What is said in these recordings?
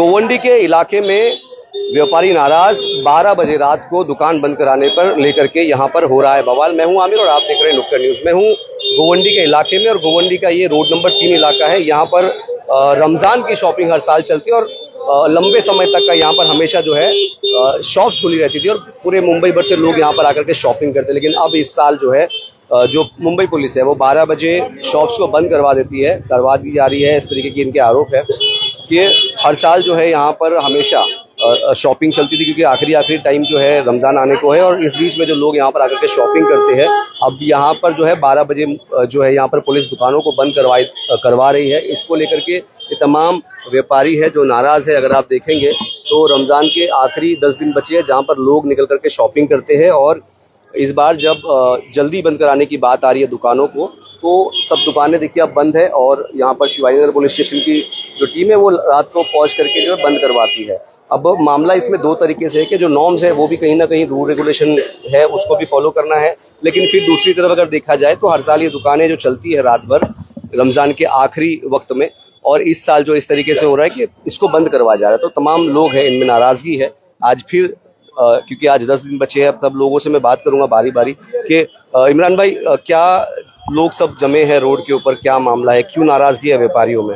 गोवंडी के इलाके में व्यापारी नाराज, 12 बजे रात को दुकान बंद कराने पर लेकर के यहाँ पर हो रहा है बवाल। मैं हूँ आमिर और आप देख रहे हैं नुक्कड़ न्यूज। मैं हूँ गोवंडी के इलाके में और गोवंडी का ये रोड नंबर 3 इलाका है। यहाँ पर रमजान की शॉपिंग हर साल चलती है और लंबे समय तक का यहाँ पर हमेशा जो है शॉप्स खुली रहती थी और पूरे मुंबई भर से लोग यहाँ पर आकर के शॉपिंग करते। लेकिन अब इस साल जो है जो मुंबई पुलिस है वो 12 बजे शॉप्स को बंद करवा दी जा रही है। इस तरीके की इनके आरोप है कि हर साल जो है यहाँ पर हमेशा शॉपिंग चलती थी, क्योंकि आखिरी टाइम जो है रमज़ान आने को है और इस बीच में जो लोग यहाँ पर आकर के शॉपिंग करते हैं, अब यहाँ पर जो है 12 बजे जो है यहाँ पर पुलिस दुकानों को बंद करवा रही है। इसको लेकर के ये तमाम व्यापारी है जो नाराज़ है। अगर आप देखेंगे तो रमज़ान के आखिरी 10 दिन बचे हैं जहाँ पर लोग निकल करके शॉपिंग करते हैं और इस बार जब जल्दी बंद कराने की बात आ रही है दुकानों को, तो सब दुकानें देखिए अब बंद है और यहाँ पर शिवाजी पुलिस स्टेशन की जो टीम है वो रात को पहुँच करके जो है बंद करवाती है। अब मामला इसमें दो तरीके से है कि जो नॉर्म्स है वो भी कहीं ना कहीं रूल रेगुलेशन है उसको भी फॉलो करना है, लेकिन फिर दूसरी तरफ अगर देखा जाए तो हर साल ये दुकानें जो चलती है रात भर रमज़ान के आखिरी वक्त में, और इस साल जो इस तरीके से हो रहा है कि इसको बंद करवा जा रहा है, तो तमाम लोग हैं इनमें नाराज़गी है। आज फिर क्योंकि आज 10 दिन बचे हैं, अब तब लोगों से मैं बात करूंगा बारी बारी कि इमरान भाई क्या लोग सब जमे हैं रोड के ऊपर, क्या मामला है, क्यों नाराज़गी है व्यापारियों में?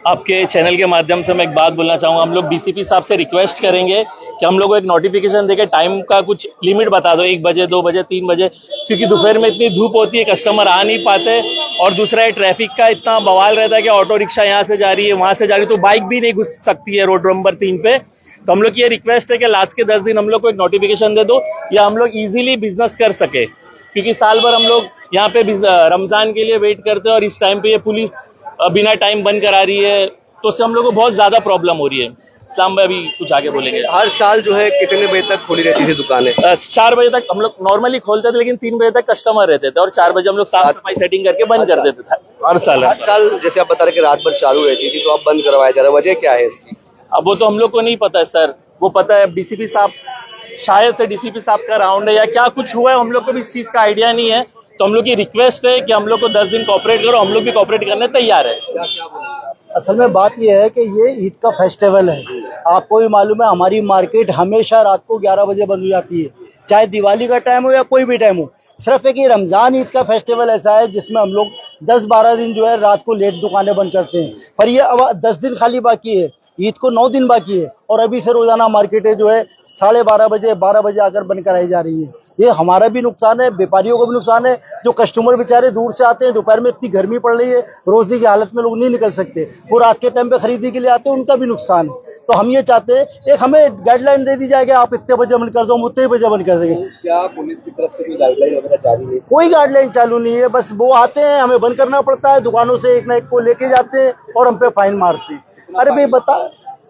आपके चैनल के माध्यम से मैं एक बात बोलना चाहूँगा। हम लोग डीसीपी साहब से रिक्वेस्ट करेंगे कि हम लोग को एक नोटिफिकेशन देके टाइम का कुछ लिमिट बता दो, 1 बजे 2 बजे 3 बजे, क्योंकि दोपहर में इतनी धूप होती है, कस्टमर आ नहीं पाते। और दूसरा है ट्रैफिक का इतना बवाल रहता है कि ऑटो रिक्शा यहाँ से जा रही है वहाँ से जा रही है, तो बाइक भी नहीं घुस सकती है रोड नंबर 3 पे। तो हम लोग की ये रिक्वेस्ट है कि लास्ट के 10 दिन हम लोग को एक नोटिफिकेशन दे दो या हम लोग इजीली बिजनेस कर सके, क्योंकि साल भर हम लोग यहाँ पे रमजान के लिए वेट करते हैं और इस टाइम पे ये पुलिस बिना टाइम बंद करा रही है, तो उससे हम लोग को बहुत ज्यादा प्रॉब्लम हो रही है। इस्लाम भाई अभी कुछ आगे बोलेंगे। हर साल जो है कितने बजे तक खुली रहती थी दुकानें? 4 बजे तक हम लोग नॉर्मली खोलते थे, लेकिन 3 बजे तक कस्टमर रहते थे और 4 बजे हम लोग साफ सफाई सेटिंग करके बंद कर देते थे। हर साल जैसे आप बता रहे कि रात भर चालू रहती थी, तो अब बंद करवाया जा रहा है, वजह क्या है इसकी? अब वो तो हम लोग को नहीं पता है सर, वो पता है डीसीपी साहब, शायद से डीसीपी साहब का राउंड है या क्या कुछ हुआ है, हम लोग को भी इस चीज का आइडिया नहीं है। तो हम लोग की रिक्वेस्ट है कि हम लोग को 10 दिन कोऑपरेट करो, हम लोग भी कोऑपरेट करने तैयार है। असल में बात यह है कि ये ईद का फेस्टिवल है। आपको भी मालूम है हमारी मार्केट हमेशा रात को 11 बजे बंद हो जाती है, चाहे दिवाली का टाइम हो या कोई भी टाइम हो। सिर्फ एक रमज़ान ईद का फेस्टिवल ऐसा है जिसमें हम लोग 10-12 दिन जो है रात को लेट दुकानें बंद करते हैं, पर ये अब 10 दिन खाली बाकी है, ईद को 9 दिन बाकी है और अभी से रोजाना मार्केटें जो है 12:30 बजे 12 बजे आकर बंद कराई जा रही है। ये हमारा भी नुकसान है, व्यापारियों को भी नुकसान है। जो कस्टमर बेचारे दूर से आते हैं, दोपहर में इतनी गर्मी पड़ रही है, रोजी की हालत में लोग नहीं निकल सकते, वो रात के टाइम पे खरीदी के लिए आते हैं, उनका भी नुकसान है। तो हम ये चाहते हैं एक हमें गाइडलाइन दे दी जाए कि आप इतने बजे बंद कर दो, हम उतने बजे बंद कर देंगे। क्या पुलिस की तरफ से कोई गाइडलाइन वगैरह जारी है? कोई गाइडलाइन चालू नहीं है, बस वो आते हैं, हमें बंद करना पड़ता है, दुकानों से एक ना एक को लेके जाते हैं और हम पे फाइन मारते हैं। अरे भाई बता,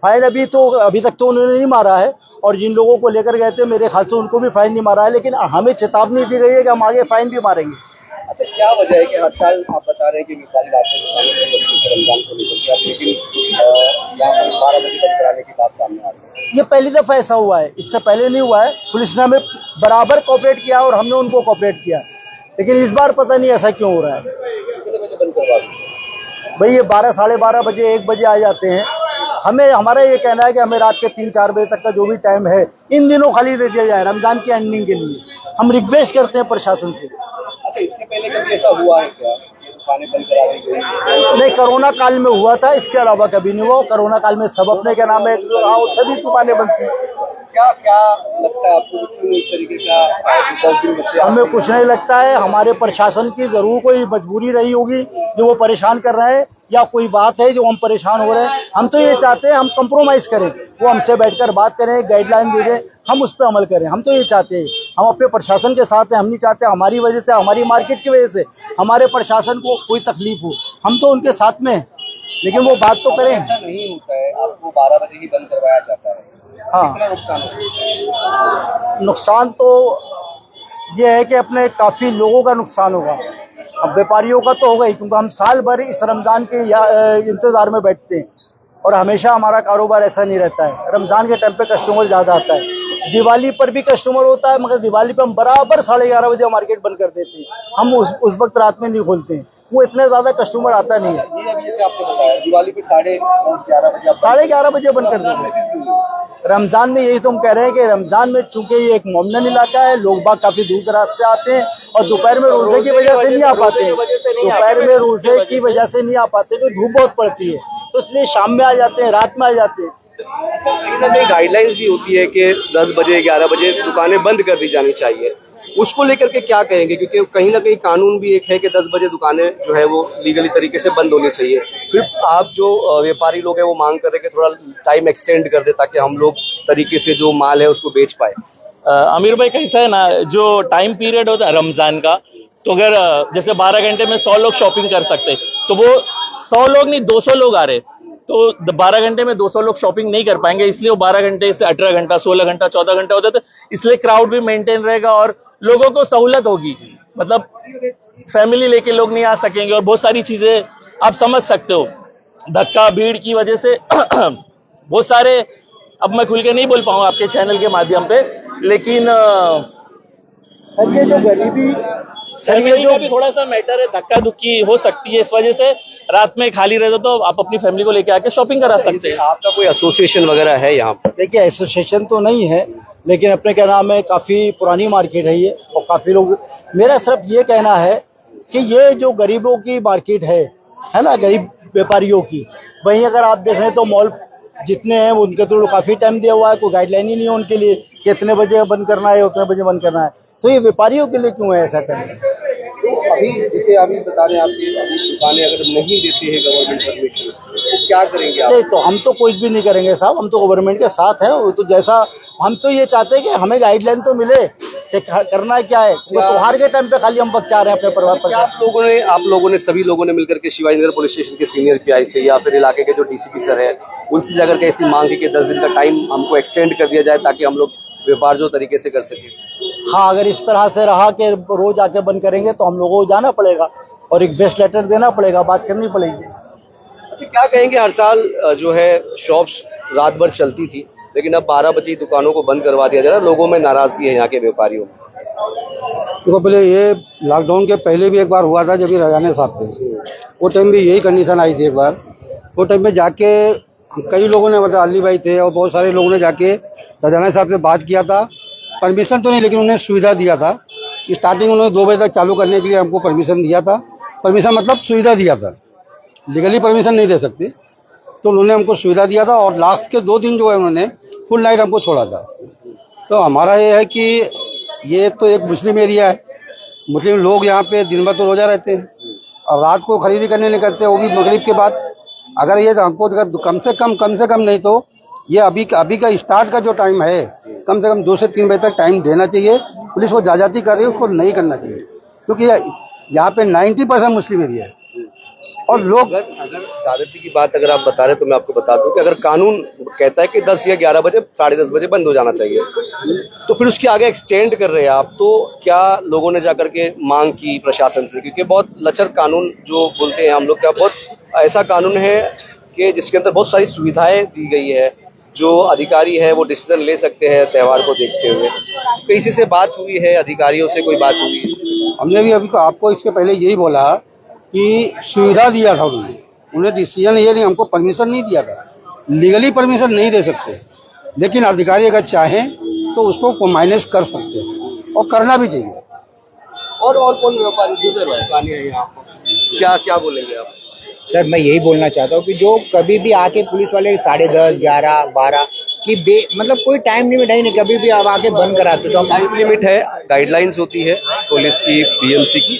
फाइन अभी तक तो उन्होंने नहीं मारा है, और जिन लोगों को लेकर गए थे मेरे ख्याल से उनको भी फाइन नहीं मारा है, लेकिन हमें चेतावनी दी गई है कि हम आगे फाइन भी मारेंगे। अच्छा, क्या वजह है कि हर साल आप बता रहे हैं कि व्यापारी रात में रमजान को लेकर के, लेकिन यहाँ पर 12 बजे बंद कराने की बात सामने आ रही है? ये पहली दफा ऐसा हुआ है, इससे पहले नहीं हुआ है। पुलिस ने हमें बराबर कोऑपरेट किया और हमने उनको कोऑपरेट किया, लेकिन इस बार पता नहीं ऐसा क्यों हो रहा है। कितने बजे बंद करवा दी? भाई ये 12, 12:30 बजे 1 बजे आ जाते हैं। हमारा ये कहना है कि हमें रात के 3-4 बजे तक का जो भी टाइम है इन दिनों खाली दे दिया जाए रमजान की एंडिंग के लिए। हम रिक्वेस्ट करते हैं प्रशासन से। अच्छा, इसके पहले कभी ऐसा हुआ है क्या दुकानें बंद करा दी गई? नहीं, कोरोना काल में हुआ था, इसके अलावा कभी नहीं हुआ। कोरोना काल में सब अपने क्या नाम है सभी दुकानें बंद थी। क्या लगता है आपको, क्यों इस तरीके का 10 दिन बचे? हमें कुछ नहीं लगता है, हमारे प्रशासन की जरूर कोई मजबूरी रही होगी जो वो परेशान कर रहे हैं, या कोई बात है जो हम परेशान हो रहे हैं। हम तो ये चाहते हैं हम कंप्रोमाइज करें, वो हमसे बैठकर बात करें, गाइडलाइन दे दें, हम उस पर अमल करें। हम तो ये चाहते हैं, हम अपने प्रशासन के साथ हैं। हम नहीं चाहते हमारी वजह से, हमारी मार्केट की वजह से हमारे प्रशासन को कोई तकलीफ हो। हम तो उनके साथ में हैं, लेकिन वो बात तो करें। ऐसा नहीं होता है, आपको 12 बजे ही बंद करवाया जाता है, हाँ, कितना नुकसान होता है? नुकसान तो ये है कि अपने काफी लोगों का नुकसान होगा। अब व्यापारियों का तो होगा ही, क्योंकि हम साल भर इस रमजान के इंतजार में बैठते हैं और हमेशा हमारा कारोबार ऐसा नहीं रहता है। रमजान के टाइम पे कस्टमर ज्यादा आता है, दिवाली पर भी कस्टमर होता है, मगर दिवाली पे हम बराबर 11:30 बजे मार्केट बंद कर देते हैं। हम उस वक्त रात में नहीं खोलते हैं, वो इतने ज्यादा कस्टमर आता नहीं है। ये अभी जैसे आपने बताया दिवाली पे 11:30 बजे 11:30 बजे बंद कर देते हैं। रमजान में यही तो हम कह रहे हैं कि रमजान में चूंकि ये एक मोमनन इलाका है, लोग बाग काफी दूर दराज से आते हैं और दोपहर में रोजे की वजह से नहीं आ पाते, दोपहर में रोजे की वजह से नहीं आ पाते क्योंकि धूप बहुत पड़ती है, तो इसलिए शाम में आ जाते हैं, रात में आ जाते हैं। अच्छा, कहीं ना कहीं गाइडलाइंस भी होती है कि 10 बजे 11 बजे दुकानें बंद कर दी जानी चाहिए, उसको लेकर के क्या कहेंगे? क्योंकि कहीं ना कहीं कानून भी एक है कि 10 बजे दुकानें जो है वो लीगली तरीके से बंद होनी चाहिए, फिर आप जो व्यापारी लोग हैं वो मांग कर रहे हैं कि थोड़ा टाइम एक्सटेंड कर दे ताकि हम लोग तरीके से जो माल है उसको बेच पाए। आमिर भाई कैसा है ना, जो टाइम पीरियड होता है रमजान का, तो अगर जैसे 12 घंटे में 100 लोग शॉपिंग कर सकते, तो वो 100 लोग नहीं 200 लोग आ रहे, तो 12 घंटे में 200 लोग शॉपिंग नहीं कर पाएंगे, इसलिए वो 12 घंटे से 18 घंटा 16 घंटा 14 घंटा होता है, तो इसलिए क्राउड भी मेंटेन रहेगा और लोगों को सहूलत होगी, मतलब फैमिली लेके लोग नहीं आ सकेंगे और बहुत सारी चीजें आप समझ सकते हो, धक्का भीड़ की वजह से बहुत सारे, अब मैं खुल के नहीं बोल पाऊंगा आपके चैनल के माध्यम पे, लेकिन सर ये जो गरीबी, सर ये फैमिली जो का भी थोड़ा सा मैटर है, धक्का धुक्की हो सकती है, इस वजह से रात में खाली रहते तो आप अपनी फैमिली को लेके आके शॉपिंग करा सकते हैं। आपका कोई एसोसिएशन वगैरह है यहाँ पर? देखिए एसोसिएशन तो नहीं है, लेकिन अपने क्या नाम है, काफी पुरानी मार्केट है ये और काफी लोग, मेरा सिर्फ ये कहना है कि ये जो गरीबों की मार्केट है ना, गरीब व्यापारियों की, वहीं अगर आप देख रहे हैं तो मॉल जितने हैं उनके तो काफी टाइम दिया हुआ है, कोई गाइडलाइन ही नहीं है उनके लिए कि इतने बजे बंद करना है उतने बजे बंद करना है, तो ये व्यापारियों के लिए क्यों है ऐसा टाइम? तो अभी जैसे अभी बता रहे हैं आपकी अभी दुकानें अगर नहीं देती है गवर्नमेंट परमिशन, तो क्या करेंगे आप? नहीं तो हम तो कुछ भी नहीं करेंगे साहब, हम तो गवर्नमेंट के साथ हैं, वो तो जैसा हम तो ये चाहते हैं कि हमें गाइडलाइन तो मिले कि करना क्या है, वो त्योहार के टाइम पे खाली हम बचा रहे हैं अपने परिवार पर। आप लोगों ने सभी लोगों ने मिलकर के शिवाजी नगर पुलिस स्टेशन के सीनियर पीआई से या फिर इलाके के जो डीसीपी सर है उनसे जाकर के ऐसी मांग की कि 10 दिन का टाइम हमको एक्सटेंड कर दिया जाए ताकि हम लोग व्यापार जो तरीके से कर सके? हाँ, अगर इस तरह से रहा कि रोज आके बंद करेंगे तो हम लोगों को जाना पड़ेगा और रिक्वेस्ट लेटर देना पड़ेगा, बात करनी पड़ेगी। अच्छा, क्या कहेंगे, हर साल जो है शॉप्स रात भर चलती थी लेकिन अब 12 बजे दुकानों को बंद करवा दिया जा रहा है, लोगों में नाराजगी है यहाँ के व्यापारियों में। देखो पहले ये लॉकडाउन के पहले भी एक बार हुआ था जब ये रजाने साहब थे, वो टाइम भी यही कंडीशन आई थी एक बार, वो टाइम में जाके कई लोगों ने, मतलब अली भाई थे और बहुत सारे लोगों ने जाके रजाना साहब से बात किया था, परमिशन तो नहीं लेकिन उन्हें सुविधा दिया था, स्टार्टिंग उन्होंने 2 बजे तक चालू करने के लिए हमको परमिशन दिया था, परमिशन मतलब सुविधा दिया था, लीगली परमिशन नहीं दे सकते, तो उन्होंने हमको सुविधा दिया था और लास्ट के 2 दिन जो है उन्होंने फुल नाइट हमको छोड़ा था। तो हमारा ये है कि ये तो एक मुस्लिम एरिया है, मुस्लिम लोग यहाँ पे दिन भर तो रोजा रहते हैं और रात को खरीदी करने निकलते हैं, वो भी मगरिब के बाद। अगर ये हमको कम से कम नहीं तो ये अभी का स्टार्ट का जो टाइम है कम से कम 2 से 3 बजे तक टाइम देना चाहिए। पुलिस वो ज्यादती कर रही है उसको नहीं करना चाहिए, क्योंकि यहाँ पे 90% मुस्लिम एरिया है और लोग। अगर ज्यादती की बात अगर आप बता रहे हैं तो मैं आपको बता दूं कि अगर कानून कहता है कि 10 या 11 बजे 10:30 बजे बंद हो जाना चाहिए, तो फिर उसके आगे एक्सटेंड कर रहे हैं आप, तो क्या लोगों ने जाकर के मांग की प्रशासन से? क्योंकि बहुत लचर कानून जो बोलते हैं हम लोग, क्या बहुत ऐसा कानून है कि जिसके अंदर बहुत सारी सुविधाएं दी गई है, जो अधिकारी है वो डिसीजन ले सकते हैं त्योहार को देखते हुए। किसी से बात हुई है, अधिकारियों से कोई बात हुई है? हमने भी अभी आपको इसके पहले यही बोला कि सुविधा दिया था उन्हें डिसीजन ये नहीं, हमको परमिशन नहीं दिया था, लीगली परमिशन नहीं दे सकते, लेकिन अधिकारी अगर चाहें तो उसको मैनेज कर सकते हैं और करना भी चाहिए। और कौन व्यापारी है यहाँ पर, क्या बोलेंगे आप? सर मैं यही बोलना चाहता हूँ कि जो कभी भी आके पुलिस वाले 10:30, 11, 12 की मतलब कोई टाइम लिमिट है नहीं, कभी भी आप आके बंद कराते तो हम। टाइम लिमिट है, गाइडलाइंस होती है पुलिस की, बीएमसी की,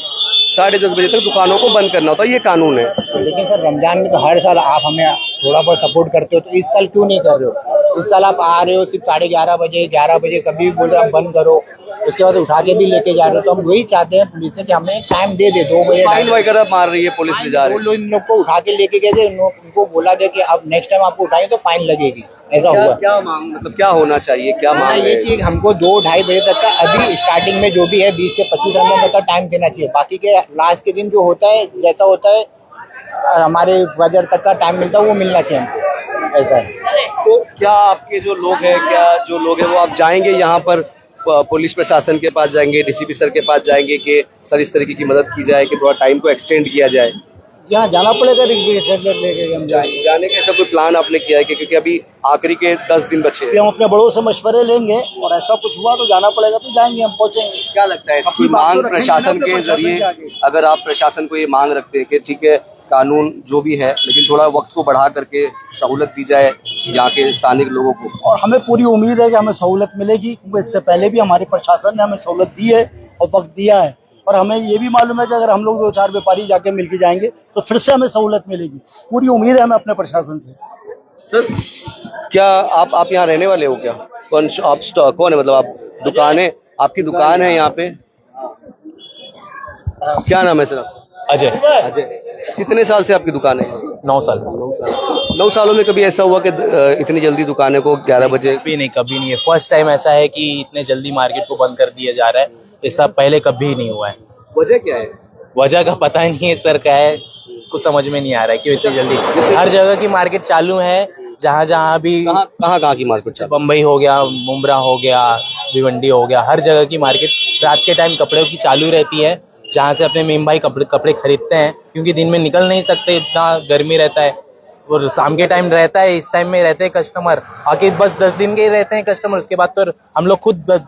10:30 बजे तक दुकानों को बंद करना होता है, ये कानून है। लेकिन सर रमजान में तो हर साल आप हमें थोड़ा बहुत सपोर्ट करते हो, तो इस साल क्यों नहीं कर रहे हो? इस साल आप आ रहे हो सिर्फ 11:30 बजे, 11 बजे, कभी भी बोल रहे हो आप बंद करो, उसके बाद उठा के भी लेके जा रहे हो, तो हम वही चाहते हैं पुलिस से कि हमें टाइम दे 2 बजे। फाइन वगैरह मार रही है पुलिस ले जा रही है, इन लोग को उठा के लेके गए थे, उनको बोला गया कि अब नेक्स्ट टाइम आपको उठाएंगे तो फाइन लगेगी, ऐसा हुआ। क्या मांग, मतलब क्या होना चाहिए, क्या मांग? ये चीज हमको 2-2:30 बजे तक का अभी स्टार्टिंग में जो भी है 20 से 25 नंबर तक का टाइम देना चाहिए, बाकी के लास्ट के दिन जो होता है जैसा होता है हमारे फजर तक का टाइम मिलता है वो मिलना चाहिए हमको, ऐसा है। तो क्या आपके जो लोग हैं वो आप जाएंगे यहाँ पर पुलिस प्रशासन के पास जाएंगे, डीसीपी सर के पास जाएंगे कि सर इस तरीके की मदद की जाए कि थोड़ा टाइम को एक्सटेंड किया जाए? यहाँ जाना पड़ेगा रिक्वेस्ट लेके हम जाएंगे। जाने का ऐसा कोई प्लान आपने किया है कि क्योंकि अभी आखिरी के 10 दिन बचे हैं? हम अपने बड़ों से मशवरे लेंगे और ऐसा कुछ हुआ तो जाना पड़ेगा तो जाएंगे, हम पहुंचेंगे। क्या लगता है इसकी अपनी बात मांग तो रखेंगे प्रशासन ना, के प्रशासन जरिए, के आगे। अगर आप प्रशासन को ये मांग रखते हैं कि ठीक है कानून जो भी है लेकिन थोड़ा वक्त को बढ़ा करके सहूलत दी जाए यहाँ के स्थानिक लोगों को? और हमें पूरी उम्मीद है कि हमें सहूलत मिलेगी, क्योंकि इससे पहले भी हमारे प्रशासन ने हमें सहूलत दी है और वक्त दिया है। और हमें ये भी मालूम है कि अगर हम लोग 2-4 व्यापारी जाके मिलके जाएंगे तो फिर से हमें सहूलत मिलेगी। पूरी उम्मीद है हमें अपने प्रशासन से। सर क्या आप यहाँ रहने वाले हो क्या? कौन है, मतलब आप दुकानें, आपकी दुकान है यहाँ पे? क्या नाम है सर? अजय। अजय। कितने साल से आपकी दुकान है? 9 साल। 9 सालों में कभी ऐसा हुआ कि इतनी जल्दी दुकानों को 11 बजे? कभी नहीं है। फर्स्ट टाइम ऐसा है कि इतने जल्दी मार्केट को बंद कर दिया जा रहा है। ऐसा पहले कभी नहीं हुआ है। वजह क्या है? वजह का पता ही नहीं है सर, क्या है कुछ समझ में नहीं आ रहा है क्यों इतनी जल्दी। हर जगह की मार्केट चालू है, जहाँ भी। कहाँ की मार्केट चालू? बम्बई हो गया, मुंब्रा हो गया, भिवंडी हो गया, हर जगह की मार्केट रात के टाइम कपड़ों की चालू रहती है, जहाँ से अपने मीम भाई कपड़े खरीदते हैं, क्योंकि दिन में निकल नहीं सकते, इतना गर्मी रहता है। और शाम के टाइम रहता है, इस टाइम में रहते हैं कस्टमर आके, बस 10 दिन के ही रहते हैं कस्टमर। उसके बाद तो हम लोग खुद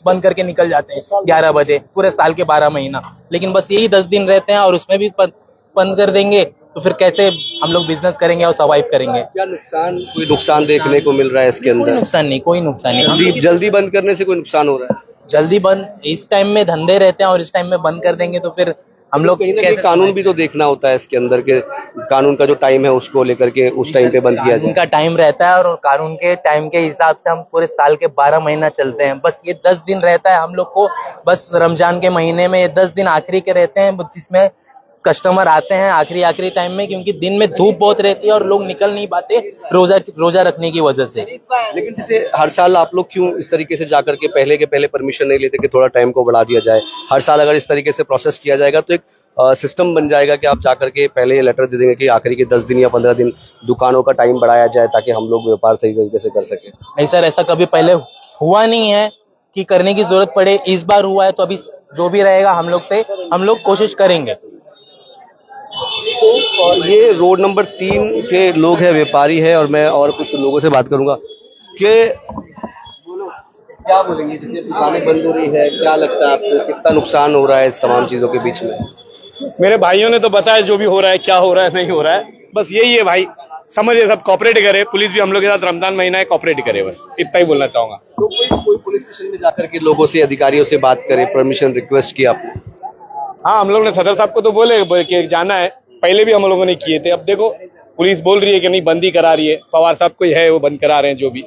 बंद करके निकल जाते हैं 11 बजे, पूरे साल के 12 महीना। लेकिन बस यही 10 दिन रहते हैं और उसमें भी बंद कर देंगे तो फिर कैसे हम लोग बिजनेस करेंगे और सर्वाइव करेंगे? क्या कोई नुकसान देखने को मिल रहा है इसके अंदर? कोई नुकसान नहीं। जल्दी बंद करने से कोई नुकसान हो रहा है? जल्दी बंद, इस टाइम में धंधे रहते हैं और इस टाइम में बंद कर देंगे तो फिर हम लोग कहीं ना कहीं कानून भी तो देखना होता है इसके अंदर के, कानून का जो टाइम है उसको लेकर के उस टाइम पे बंद किया जाए। उनका टाइम रहता है और कानून के टाइम के हिसाब से हम पूरे साल के 12 महीना चलते हैं। बस ये 10 दिन रहता है हम लोग को, बस रमजान के महीने में ये 10 दिन आखिरी के रहते हैं, जिसमें कस्टमर आते हैं आखिरी टाइम में, क्योंकि दिन में धूप बहुत रहती है और लोग निकल नहीं पाते रोजा रखने की वजह से। लेकिन जैसे हर साल आप लोग क्यों इस तरीके से जाकर के पहले परमिशन नहीं लेते कि थोड़ा टाइम को बढ़ा दिया जाए? हर साल अगर इस तरीके से प्रोसेस किया जाएगा तो एक सिस्टम बन जाएगा कि आप जाकर के पहले ये लेटर दे देंगे कि आखिरी के 10 दिन या 15 दिन दुकानों का टाइम बढ़ाया जाए ताकि हम लोग व्यापार सही तरीके से कर सके। नहीं सर, ऐसा कभी पहले हुआ नहीं है कि करने की जरूरत पड़े। इस बार हुआ है तो अभी जो भी रहेगा हम लोग कोशिश करेंगे। तो और ये रोड नंबर 3 के लोग हैं, व्यापारी है, और मैं और कुछ लोगों से बात करूंगा कि क्या बोलेंगे, जैसे दुकानें बंद हो रही है, क्या लगता है आपको कितना नुकसान हो रहा है इस तमाम चीजों के बीच में? मेरे भाइयों ने तो बताया जो भी हो रहा है, क्या हो रहा है नहीं हो रहा है, बस यही है भाई, समझिए सब कॉपरेट करे, पुलिस भी हम लोग के साथ रमजान महीना है कॉपरेट करे, बस इतना ही बोलना चाहूंगा। तो कोई पुलिस स्टेशन में जाकर के लोगों से, अधिकारियों से बात करे, परमिशन रिक्वेस्ट किया आपने? हाँ, हम लोग ने सदर साहब को तो बोले कि जाना है, पहले भी हम लोगों ने किए थे। अब देखो पुलिस बोल रही है कि नहीं, बंदी करा रही है, पवार साहब कोई है वो बंद करा रहे हैं जो भी,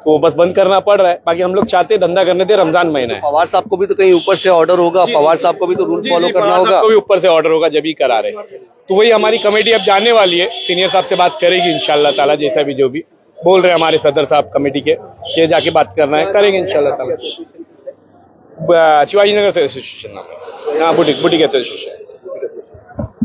तो बस बंद करना पड़ रहा है। बाकी हम लोग चाहते धंधा करने थे, रमजान महीना है। पवार साहब को भी तो कहीं ऊपर से ऑर्डर होगा, पवार साहब को भी तो रूल फॉलो करना होगा। भी ऊपर से ऑर्डर होगा जब ही करा रहे, तो वही हमारी कमेटी अब जाने वाली है, सीनियर साहब से बात करेगी इंशाल्लाह ताला, जैसा भी जो भी बोल रहे हैं हमारे सदर साहब कमेटी के जाके बात करना है, करेंगे इंशाल्लाह ताला। शिवाजी नगर से एसोसिएशन नाम है, हाँ, बुटीक एसोसिएशन।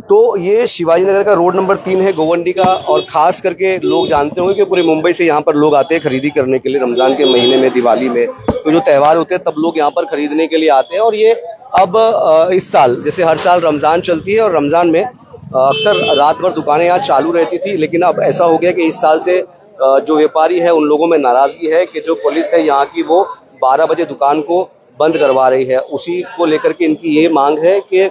तो ये शिवाजी नगर का रोड नंबर 3 है, गोवंडी का, और खास करके लोग जानते होंगे कि पूरे मुंबई से यहाँ पर लोग आते हैं खरीदी करने के लिए रमजान के महीने में, दिवाली में, तो जो त्यौहार होते हैं तब लोग यहाँ पर खरीदने के लिए आते हैं। और ये अब इस साल, जैसे हर साल रमजान चलती है और रमजान में अक्सर रात भर दुकानें यहाँ चालू रहती थी, लेकिन अब ऐसा हो गया कि इस साल से जो व्यापारी है उन लोगों में नाराजगी है कि जो पुलिस है यहाँ की वो 12 बजे दुकान को बंद करवा रही है। उसी को लेकर के इनकी ये मांग है कि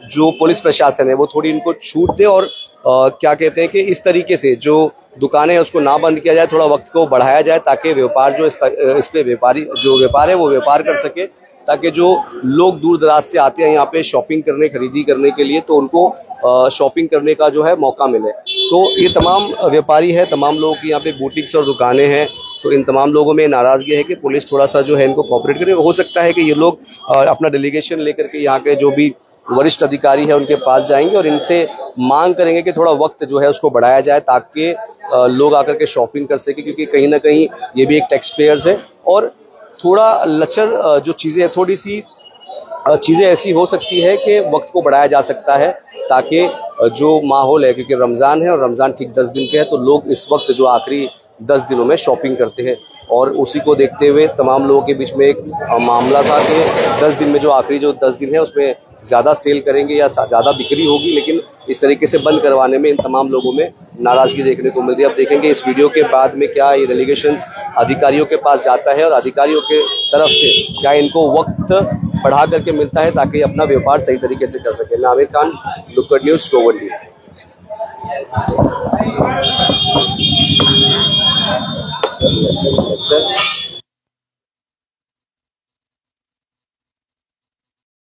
जो पुलिस प्रशासन है वो थोड़ी इनको छूट दे और क्या कहते हैं कि इस तरीके से जो दुकानें हैं उसको ना बंद किया जाए, थोड़ा वक्त को बढ़ाया जाए ताकि व्यापार जो इस पे व्यापार है वो व्यापार कर सके, ताकि जो लोग दूर दराज से आते हैं यहाँ पे शॉपिंग करने, खरीदी करने के लिए, तो उनको शॉपिंग करने का जो है मौका मिले। तो ये तमाम व्यापारी है, तमाम लोगों की यहाँ पे बुटीक्स और दुकानें हैं, तो इन तमाम लोगों में नाराजगी है कि पुलिस थोड़ा सा जो है इनको कोऑपरेट करे। हो सकता है कि ये लोग अपना डेलीगेशन लेकर के यहाँ के जो भी वरिष्ठ अधिकारी है उनके पास जाएंगे और इनसे मांग करेंगे कि थोड़ा वक्त जो है उसको बढ़ाया जाए ताकि लोग आकर के शॉपिंग कर सके, क्योंकि कहीं ना कहीं ये भी एक टैक्स पेयर्स है। और थोड़ा लचर जो चीज़ें हैं, थोड़ी सी चीज़ें ऐसी हो सकती है कि वक्त को बढ़ाया जा सकता है ताकि जो माहौल है, क्योंकि रमज़ान है और रमज़ान ठीक 10 दिन के है, तो लोग इस वक्त जो आखिरी 10 दिनों में शॉपिंग करते हैं। और उसी को देखते हुए तमाम लोगों के बीच में एक मामला था कि 10 दिन में जो आखिरी जो 10 दिन है उसमें ज़्यादा सेल करेंगे या ज़्यादा बिक्री होगी, लेकिन इस तरीके से बंद करवाने में इन तमाम लोगों में नाराज़गी देखने को मिल रही है। अब देखेंगे इस वीडियो के बाद में क्या ये डेलीगेशंस अधिकारियों के पास जाता है और अधिकारियों के तरफ से क्या इनको वक्त बढ़ा करके मिलता है ताकि अपना व्यापार सही तरीके से कर सके। मैं आमिर खान, नुक्कड़ न्यूज़, गोवंडी। अच्छा।